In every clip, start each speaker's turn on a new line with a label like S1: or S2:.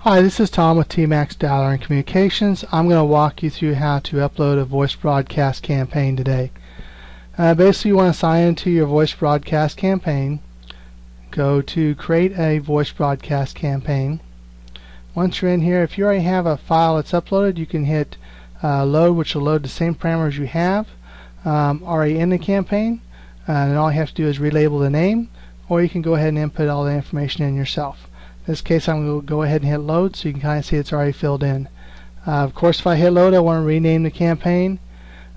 S1: Hi, this is Tom with TMAX Dialer and Communications. I'm going to walk you through how to upload a voice broadcast campaign today. Basically, you want to sign into your voice broadcast campaign. Go to create a voice broadcast campaign. Once you're in here, if you already have a file that's uploaded, you can hit load, which will load the same parameters you have already in the campaign. And all you have to do is relabel the name, or you can go ahead and input all the information in yourself. In this case, I'm going to go ahead and hit load so you can kind of see it's already filled in. Of course, if I hit load, I want to rename the campaign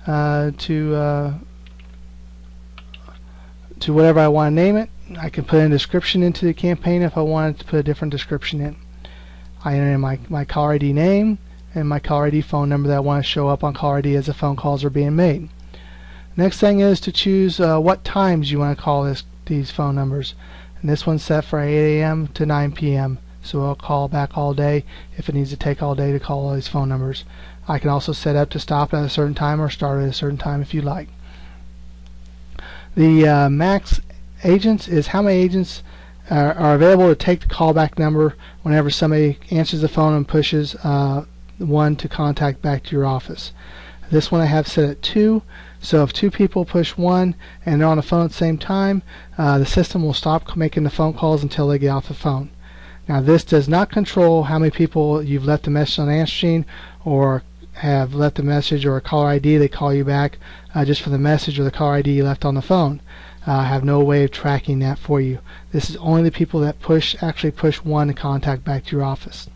S1: to whatever I want to name it. I can put a description into the campaign if I wanted to put a different description in. I enter in my caller ID name and my caller ID phone number that I want to show up on caller ID as the phone calls are being made. Next thing is to choose what times you want to call these phone numbers. And this one's set for 8 a.m. to 9 p.m. so I'll call back all day if it needs to take all day to call all these phone numbers. I can also set up to stop at a certain time or start at a certain time if you like. The max agents is how many agents are available to take the callback number whenever somebody answers the phone and pushes 1 to contact back to your office. This one I have set at 2. So if 2 people push 1 and they're on the phone at the same time, the system will stop making the phone calls until they get off the phone. Now this does not control how many people you've left a message on the answer machine or have left a message or a caller ID they call you back just for the message or the caller ID you left on the phone. I have no way of tracking that for you. This is only the people that actually push 1 to contact back to your office.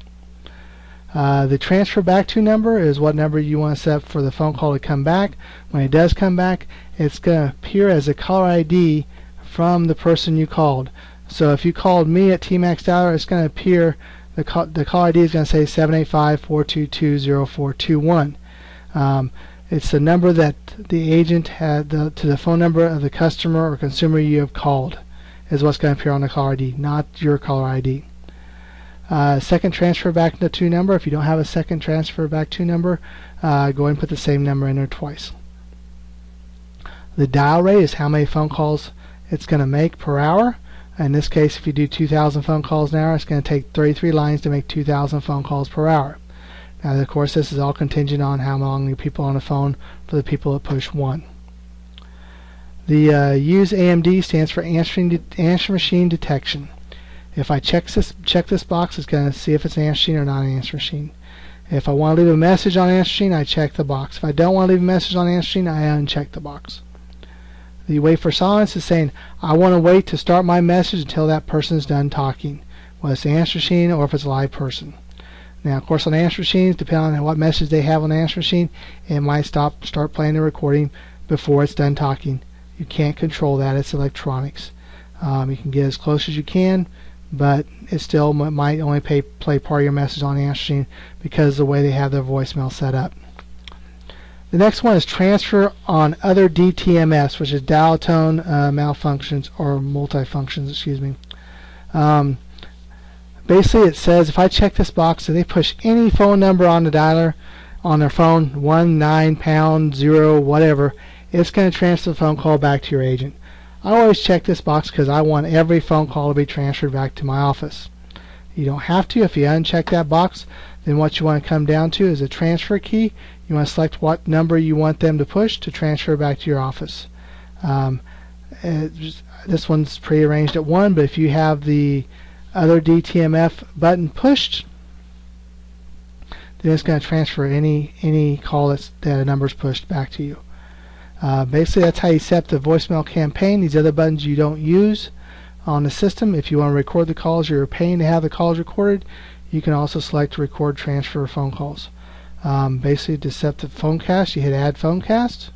S1: The transfer back to number is what number you want to set up for the phone call to come back. When it does come back, it's going to appear as a caller ID from the person you called. So if you called me at TMAX Dialer, it's going to appear, the caller ID is going to say 785-422-0421. It's the number that the agent had to the phone number of the customer or consumer you have called is what's going to appear on the caller ID, not your caller ID. Second transfer back to number. If you don't have a second transfer back to number, go ahead and put the same number in there twice. The dial rate is how many phone calls it's going to make per hour. In this case, if you do 2,000 phone calls an hour, it's going to take 33 lines to make 2,000 phone calls per hour. Now, of course, this is all contingent on how long the people on the phone for the people that push 1. The use AMD stands for answer machine detection. If I check this box, it's going to see if it's an answer machine or not an answer machine. If I want to leave a message on an answer machine, I check the box. If I don't want to leave a message on an answer machine, I uncheck the box. The wait for silence is saying, I want to wait to start my message until that person is done talking, whether it's the answer machine or if it's a live person. Now, of course, on answer machines, depending on what message they have on the answer machine, it might start playing the recording before it's done talking. You can't control that. It's electronics. You can get as close as you can, but it still might only play part of your message on the answer machine because of the way they have their voicemail set up. The next one is transfer on other DTMS, which is dial tone malfunctions or multifunctions, excuse me. Basically, it says if I check this box, if they push any phone number on the dialer on their phone, 19#0 whatever, it's going to transfer the phone call back to your agent. I always check this box because I want every phone call to be transferred back to my office. You don't have to. If you uncheck that box, then what you want to come down to is a transfer key. You want to select what number you want them to push to transfer back to your office. This one's prearranged at 1, but if you have the other DTMF button pushed, then it's going to transfer any call that a number's pushed back to you. Basically, that's how you set up the voicemail campaign. These other buttons you don't use on the system. If you want to record the calls you're paying to have the calls recorded, you can also select to record transfer phone calls. Basically, to set the phone cast, you hit add phone cast.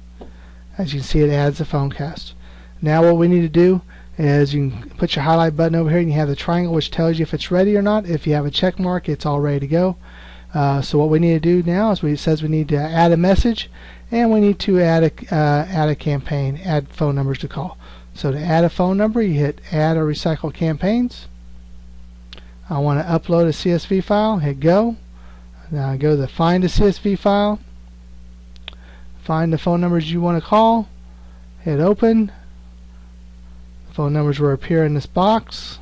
S1: As you can see, it adds the phone cast. Now what we need to do is you can put your highlight button over here and you have the triangle which tells you if it's ready or not. If you have a check mark, it's all ready to go. So what we need to do now is it says we need to add a message and we need to add a campaign, add phone numbers to call. So to add a phone number, you hit add or recycle campaigns. I want to upload a CSV file, hit go. Now I go to the find a CSV file, find the phone numbers you want to call, hit open. The phone numbers will appear in this box.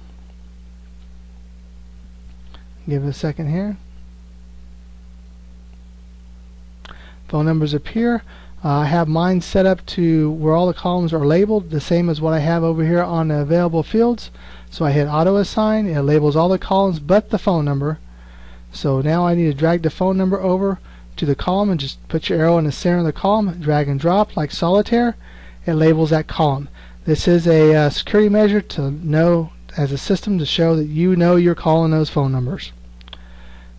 S1: Give it a second here. Phone numbers appear. I have mine set up to where all the columns are labeled, the same as what I have over here on the available fields. So I hit auto assign. It labels all the columns but the phone number. So now I need to drag the phone number over to the column and just put your arrow in the center of the column, drag and drop like solitaire. It labels that column. This is a security measure to know as a system to show that you know you're calling those phone numbers.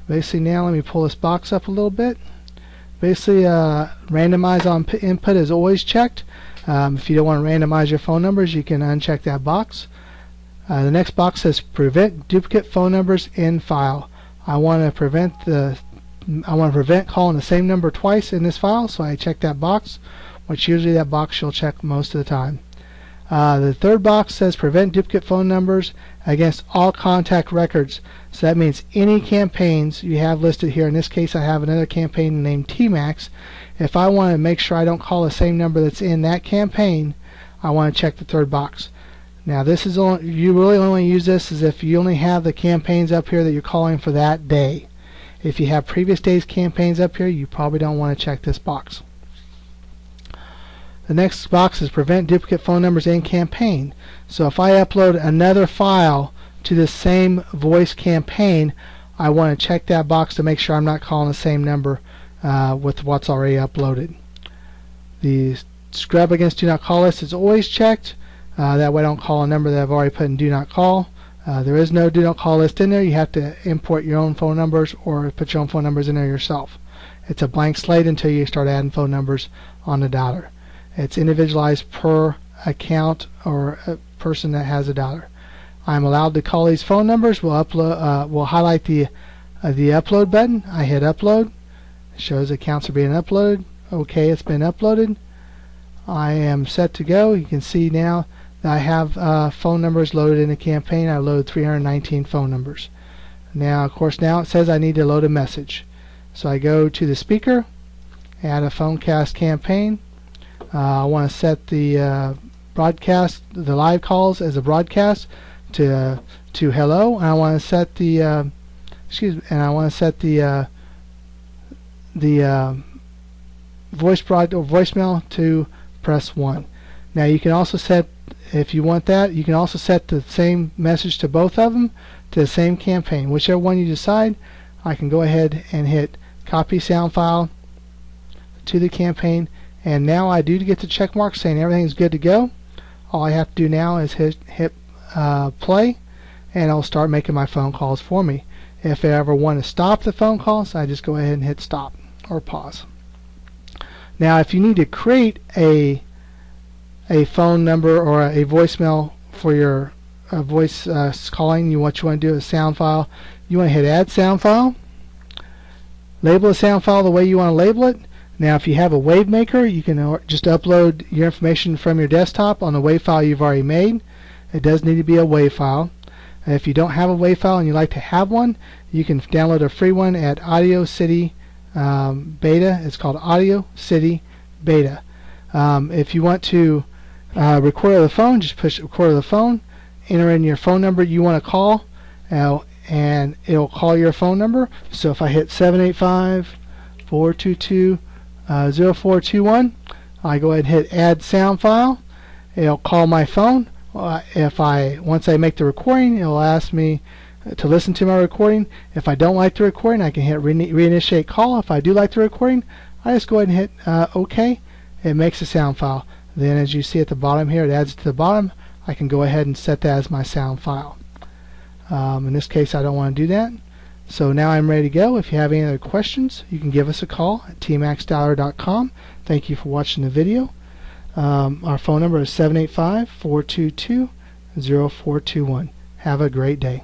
S1: Basically now let me pull this box up a little bit. Basically, randomize on input is always checked. If you don't want to randomize your phone numbers, you can uncheck that box. The next box says prevent duplicate phone numbers in file. I want to prevent calling the same number twice in this file, so I check that box, which usually that box you'll check most of the time. The third box says prevent duplicate phone numbers against all contact records. So that means any campaigns you have listed here. In this case, I have another campaign named TMAX. If I want to make sure I don't call the same number that's in that campaign, I want to check the third box. Now, this is only, you really only want to use this is if you only have the campaigns up here that you're calling for that day. If you have previous day's campaigns up here, you probably don't want to check this box. The next box is prevent duplicate phone numbers in campaign. So if I upload another file to the same voice campaign, I want to check that box to make sure I'm not calling the same number with what's already uploaded. The scrub against do not call list is always checked. That way I don't call a number that I've already put in do not call. There is no do not call list in there. You have to import your own phone numbers or put your own phone numbers in there yourself. It's a blank slate until you start adding phone numbers on the dialer. It's individualized per account or a person that has a dialer. I'm allowed to call these phone numbers. We'll highlight the upload button. I hit upload. It shows accounts are being uploaded. Okay, it's been uploaded. I am set to go. You can see now that I have phone numbers loaded in the campaign. I loaded 319 phone numbers. Now, of course, now it says I need to load a message. So I go to the speaker, add a phonecast campaign. I want to set the broadcast, the live calls as a broadcast to hello, and I want to set the voicemail to press 1. Now you can also set, if you want that, you can also set the same message to both of them to the same campaign. Whichever one you decide, I can go ahead and hit copy sound file to the campaign, and now I do get the check mark saying everything's good to go. All I have to do now is hit play, and it'll start making my phone calls for me. If I ever want to stop the phone calls, I just go ahead and hit stop or pause. Now, if you need to create a phone number or a voicemail for your voice calling, what you want to do is sound file. You want to hit add sound file. Label the sound file the way you want to label it. Now, if you have a wave maker, you can just upload your information from your desktop on the wave file you've already made. It does need to be a wave file. If you don't have a wave file and you'd like to have one, you can download a free one at Audio City Beta. It's called Audio City Beta. If you want to record on the phone, just push record on the phone, enter in your phone number you want to call, and it'll call your phone number. So if I hit 785-422-0421, I go ahead and hit add sound file. It'll call my phone. Once I make the recording, it'll ask me to listen to my recording. If I don't like the recording, I can hit reinitiate call. If I do like the recording, I just go ahead and hit OK. It makes a sound file. Then, as you see at the bottom here, it adds it to the bottom. I can go ahead and set that as my sound file. In this case, I don't want to do that. So now I'm ready to go. If you have any other questions, you can give us a call at tmaxdialer.com. Thank you for watching the video. Our phone number is 785-422-0421. Have a great day.